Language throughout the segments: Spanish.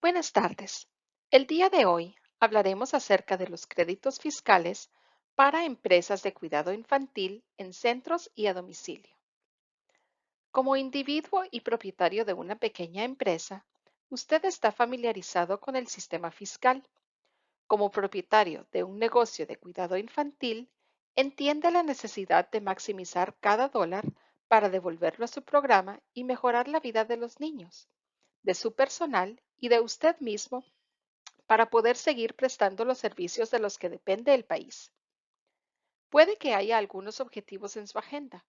Buenas tardes. El día de hoy hablaremos acerca de los créditos fiscales para empresas de cuidado infantil en centros y a domicilio. Como individuo y propietario de una pequeña empresa, usted está familiarizado con el sistema fiscal. Como propietario de un negocio de cuidado infantil, entiende la necesidad de maximizar cada dólar para devolverlo a su programa y mejorar la vida de los niños, de su personal y de usted mismo para poder seguir prestando los servicios de los que depende el país. Puede que haya algunos objetivos en su agenda,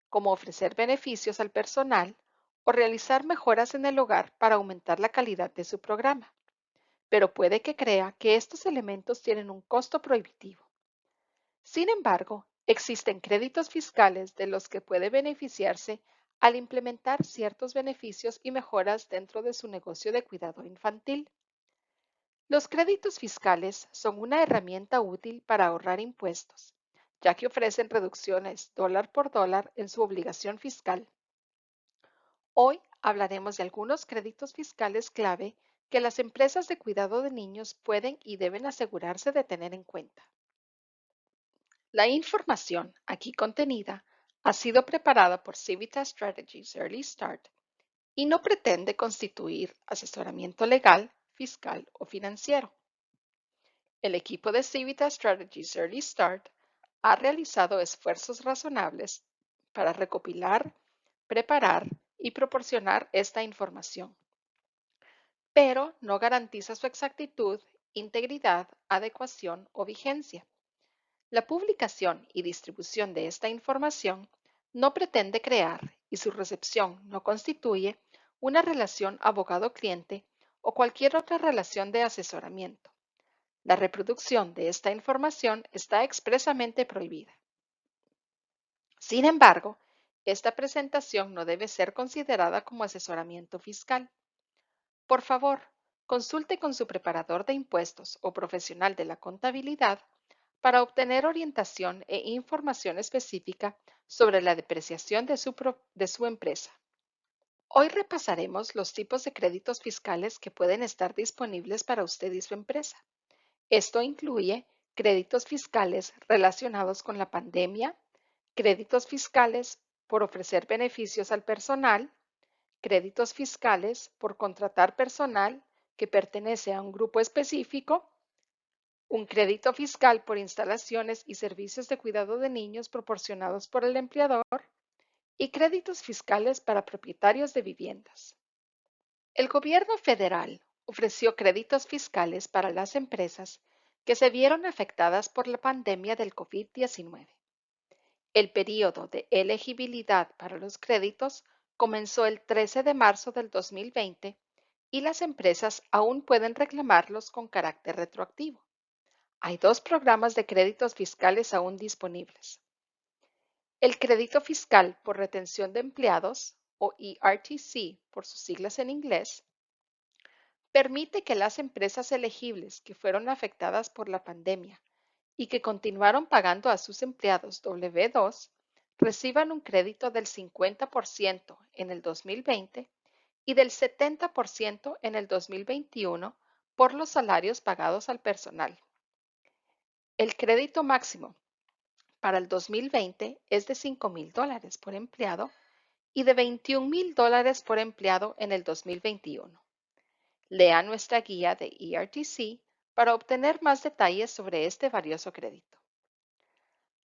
como ofrecer beneficios al personal o realizar mejoras en el hogar para aumentar la calidad de su programa, pero puede que crea que estos elementos tienen un costo prohibitivo. Sin embargo, existen créditos fiscales de los que puede beneficiarse al implementar ciertos beneficios y mejoras dentro de su negocio de cuidado infantil. Los créditos fiscales son una herramienta útil para ahorrar impuestos, ya que ofrecen reducciones dólar por dólar en su obligación fiscal. Hoy hablaremos de algunos créditos fiscales clave que las empresas de cuidado de niños pueden y deben asegurarse de tener en cuenta. La información aquí contenida ha sido preparada por Civitas Strategies Early Start y no pretende constituir asesoramiento legal, fiscal o financiero. El equipo de Civitas Strategies Early Start ha realizado esfuerzos razonables para recopilar, preparar y proporcionar esta información, pero no garantiza su exactitud, integridad, adecuación o vigencia. La publicación y distribución de esta información no pretende crear y su recepción no constituye una relación abogado-cliente o cualquier otra relación de asesoramiento. La reproducción de esta información está expresamente prohibida. Sin embargo, esta presentación no debe ser considerada como asesoramiento fiscal. Por favor, consulte con su preparador de impuestos o profesional de la contabilidad para obtener orientación e información específica sobre la depreciación de su empresa. Hoy repasaremos los tipos de créditos fiscales que pueden estar disponibles para usted y su empresa. Esto incluye créditos fiscales relacionados con la pandemia, créditos fiscales por ofrecer beneficios al personal, créditos fiscales por contratar personal que pertenece a un grupo específico, un crédito fiscal por instalaciones y servicios de cuidado de niños proporcionados por el empleador y créditos fiscales para propietarios de viviendas. El gobierno federal ofreció créditos fiscales para las empresas que se vieron afectadas por la pandemia del COVID-19. El período de elegibilidad para los créditos comenzó el 13 de marzo del 2020 y las empresas aún pueden reclamarlos con carácter retroactivo. Hay dos programas de créditos fiscales aún disponibles. El crédito fiscal por retención de empleados, o ERTC por sus siglas en inglés, permite que las empresas elegibles que fueron afectadas por la pandemia y que continuaron pagando a sus empleados W2 reciban un crédito del 50% en el 2020 y del 70% en el 2021 por los salarios pagados al personal. El crédito máximo para el 2020 es de $5,000 por empleado y de $21,000 por empleado en el 2021. Lea nuestra guía de ERTC para obtener más detalles sobre este valioso crédito.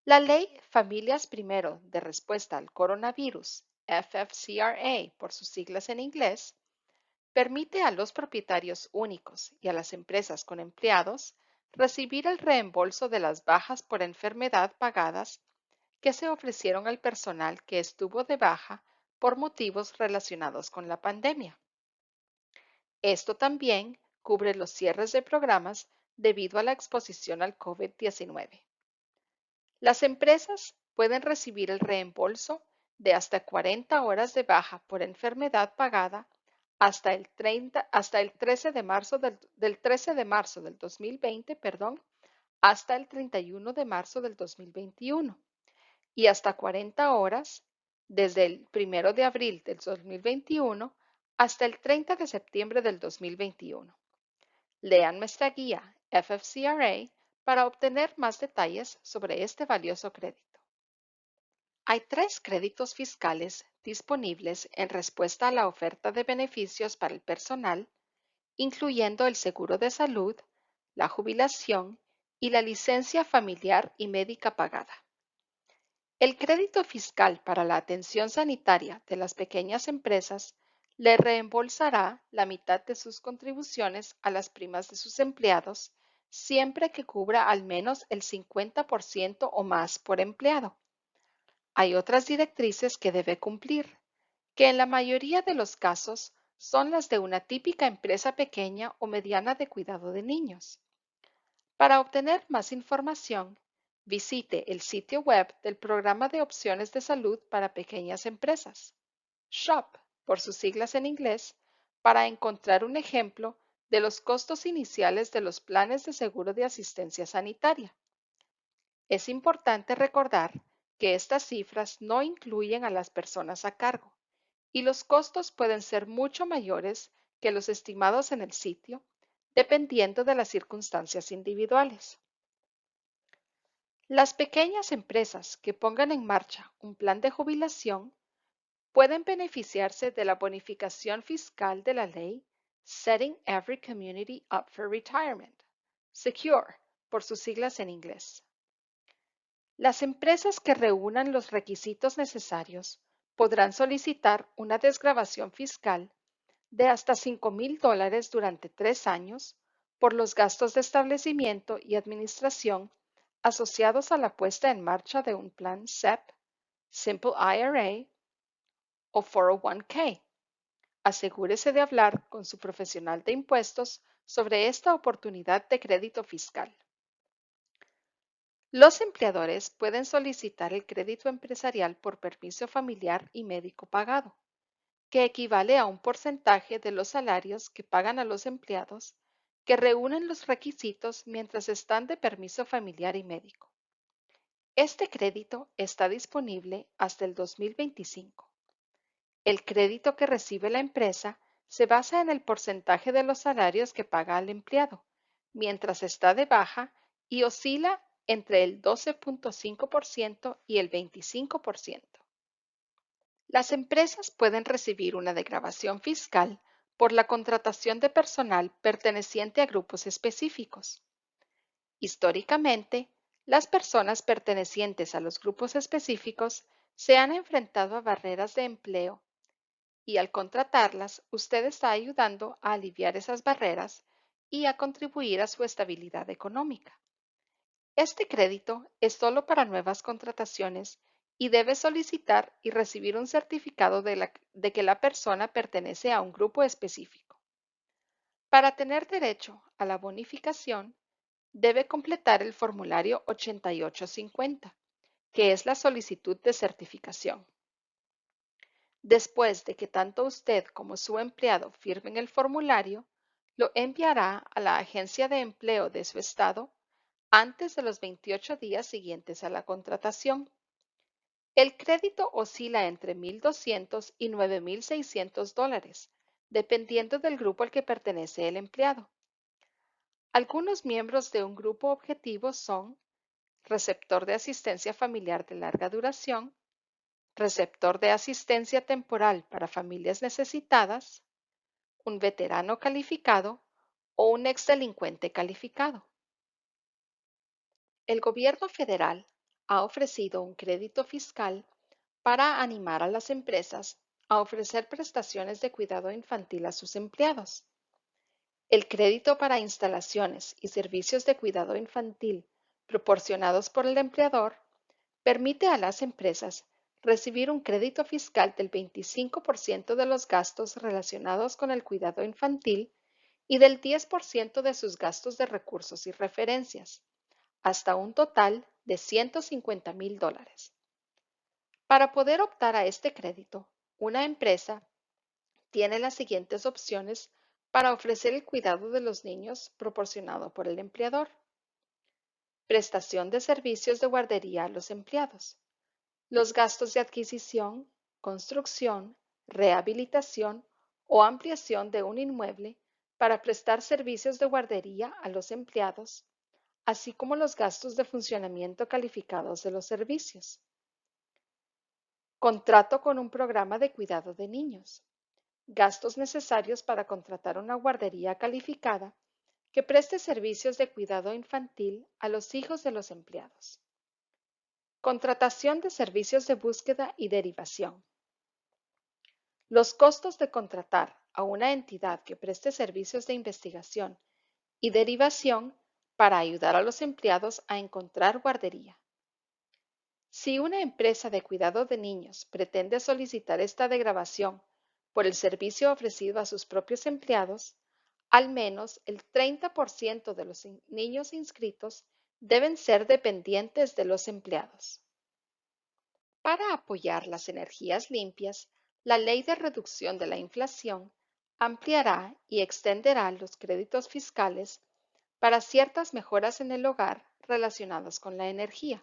La Ley Familias Primero de Respuesta al Coronavirus, FFCRA por sus siglas en inglés, permite a los propietarios únicos y a las empresas con empleados recibir el reembolso de las bajas por enfermedad pagadas que se ofrecieron al personal que estuvo de baja por motivos relacionados con la pandemia. Esto también cubre los cierres de programas debido a la exposición al COVID-19. Las empresas pueden recibir el reembolso de hasta 40 horas de baja por enfermedad pagada hasta el 13 de marzo del 13 de marzo del 2020, hasta el 31 de marzo del 2021 y hasta 40 horas desde el 1 de abril del 2021 hasta el 30 de septiembre del 2021. Lean nuestra guía FFCRA para obtener más detalles sobre este valioso crédito. Hay tres créditos fiscales disponibles en respuesta a la oferta de beneficios para el personal, incluyendo el seguro de salud, la jubilación y la licencia familiar y médica pagada. El crédito fiscal para la atención sanitaria de las pequeñas empresas le reembolsará la mitad de sus contribuciones a las primas de sus empleados, siempre que cubra al menos el 50% o más por empleado. Hay otras directrices que debe cumplir, que en la mayoría de los casos son las de una típica empresa pequeña o mediana de cuidado de niños. Para obtener más información, visite el sitio web del Programa de Opciones de Salud para Pequeñas Empresas, SHOP por sus siglas en inglés, para encontrar un ejemplo de los costos iniciales de los planes de seguro de asistencia sanitaria. Es importante recordar que estas cifras no incluyen a las personas a cargo y los costos pueden ser mucho mayores que los estimados en el sitio, dependiendo de las circunstancias individuales. Las pequeñas empresas que pongan en marcha un plan de jubilación pueden beneficiarse de la bonificación fiscal de la ley Setting Every Community Up for Retirement, SECURE, por sus siglas en inglés. Las empresas que reúnan los requisitos necesarios podrán solicitar una desgravación fiscal de hasta $5,000 durante 3 años por los gastos de establecimiento y administración asociados a la puesta en marcha de un plan SEP, Simple IRA o 401k. Asegúrese de hablar con su profesional de impuestos sobre esta oportunidad de crédito fiscal. Los empleadores pueden solicitar el crédito empresarial por permiso familiar y médico pagado, que equivale a un porcentaje de los salarios que pagan a los empleados que reúnen los requisitos mientras están de permiso familiar y médico. Este crédito está disponible hasta el 2025. El crédito que recibe la empresa se basa en el porcentaje de los salarios que paga al empleado, mientras está de baja y oscila entre el 12.5% y el 25%. Las empresas pueden recibir una degravación fiscal por la contratación de personal perteneciente a grupos específicos. Históricamente, las personas pertenecientes a los grupos específicos se han enfrentado a barreras de empleo y al contratarlas, usted está ayudando a aliviar esas barreras y a contribuir a su estabilidad económica. Este crédito es solo para nuevas contrataciones y debe solicitar y recibir un certificado de que la persona pertenece a un grupo específico. Para tener derecho a la bonificación, debe completar el formulario 8850, que es la solicitud de certificación. Después de que tanto usted como su empleado firmen el formulario, lo enviará a la agencia de empleo de su estado antes de los 28 días siguientes a la contratación. El crédito oscila entre $1,200 y $9,600, dependiendo del grupo al que pertenece el empleado. Algunos miembros de un grupo objetivo son receptor de asistencia familiar de larga duración, receptor de asistencia temporal para familias necesitadas, un veterano calificado o un exdelincuente calificado. El gobierno federal ha ofrecido un crédito fiscal para animar a las empresas a ofrecer prestaciones de cuidado infantil a sus empleados. El crédito para instalaciones y servicios de cuidado infantil proporcionados por el empleador permite a las empresas recibir un crédito fiscal del 25% de los gastos relacionados con el cuidado infantil y del 10% de sus gastos de recursos y referencias, hasta un total de $150,000. Para poder optar a este crédito, una empresa tiene las siguientes opciones para ofrecer el cuidado de los niños proporcionado por el empleador. Prestación de servicios de guardería a los empleados. Los gastos de adquisición, construcción, rehabilitación o ampliación de un inmueble para prestar servicios de guardería a los empleados, así como los gastos de funcionamiento calificados de los servicios. Contrato con un programa de cuidado de niños. Gastos necesarios para contratar una guardería calificada que preste servicios de cuidado infantil a los hijos de los empleados. Contratación de servicios de búsqueda y derivación. Los costos de contratar a una entidad que preste servicios de investigación y derivación para ayudar a los empleados a encontrar guardería. Si una empresa de cuidado de niños pretende solicitar esta degradación por el servicio ofrecido a sus propios empleados, al menos el 30% de los niños inscritos deben ser dependientes de los empleados. Para apoyar las energías limpias, la Ley de Reducción de la Inflación ampliará y extenderá los créditos fiscales para ciertas mejoras en el hogar relacionadas con la energía,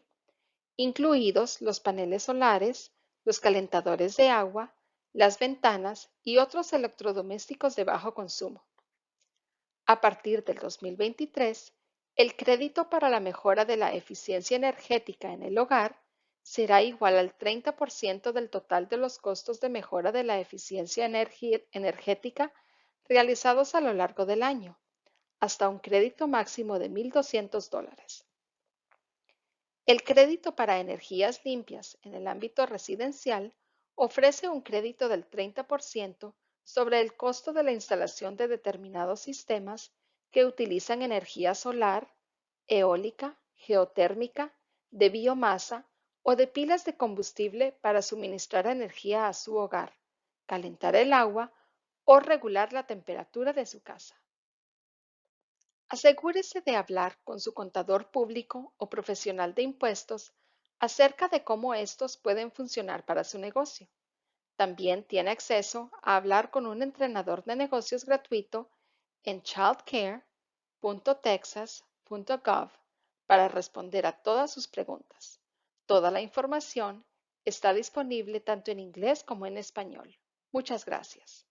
incluidos los paneles solares, los calentadores de agua, las ventanas y otros electrodomésticos de bajo consumo. A partir del 2023, el crédito para la mejora de la eficiencia energética en el hogar será igual al 30% del total de los costos de mejora de la eficiencia energética realizados a lo largo del año, hasta un crédito máximo de $1,200. El crédito para energías limpias en el ámbito residencial ofrece un crédito del 30% sobre el costo de la instalación de determinados sistemas que utilizan energía solar, eólica, geotérmica, de biomasa o de pilas de combustible para suministrar energía a su hogar, calentar el agua o regular la temperatura de su casa. Asegúrese de hablar con su contador público o profesional de impuestos acerca de cómo estos pueden funcionar para su negocio. También tiene acceso a hablar con un entrenador de negocios gratuito en childcare.texas.gov para responder a todas sus preguntas. Toda la información está disponible tanto en inglés como en español. Muchas gracias.